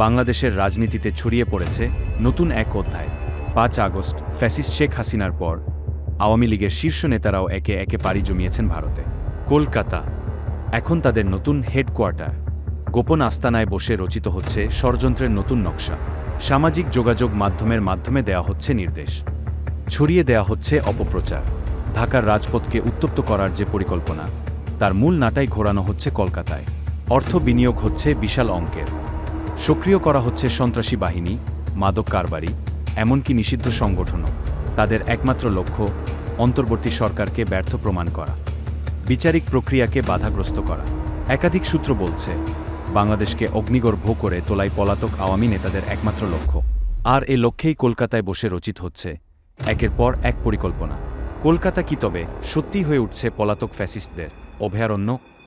বাংলাদেশের রাজনীতিতে ছড়িয়ে পড়েছে নতুন এক অধ্যায়। ৫ আগস্ট ফ্যাসিস্ট শেখ হাসিনার পর আওয়ামী লীগের শীর্ষ নেতারাও একে একে পাড়ি জমিয়েছেন ভারতে। কলকাতা এখন তাদের নতুন হেডকোয়ার্টার। গোপন আস্তানায় বসে রচিত হচ্ছে ষড়যন্ত্রের নতুন নকশা। সামাজিক যোগাযোগ মাধ্যমে দেয়া হচ্ছে নির্দেশ, ছড়িয়ে দেয়া হচ্ছে অপপ্রচার। ঢাকার রাজপথকে উত্তপ্ত করার যে পরিকল্পনা, তার মূল নাটাই ঘোরানো হচ্ছে কলকাতায়। অর্থ বিনিয়োগ হচ্ছে বিশাল অঙ্কের, সক্রিয় করা হচ্ছে সন্ত্রাসী বাহিনী, মাদক কারবারি, এমনকি নিষিদ্ধ সংগঠনও। তাদের একমাত্র লক্ষ্য অন্তর্বর্তী সরকারকে ব্যর্থ প্রমাণ করা, বিচারিক প্রক্রিয়াকে বাধাগ্রস্ত করা। একাধিক সূত্র বলছে, বাংলাদেশকে অগ্নিগর্ভ করে তোলাই পলাতক আওয়ামী নেতাদের একমাত্র লক্ষ্য। আর এ লক্ষ্যেই কলকাতায় বসে রচিত হচ্ছে একের পর এক পরিকল্পনা। কলকাতা কি তবে সত্যি হয়ে উঠছে পলাতক ফ্যাসিস্টদের অভয়ারণ্য?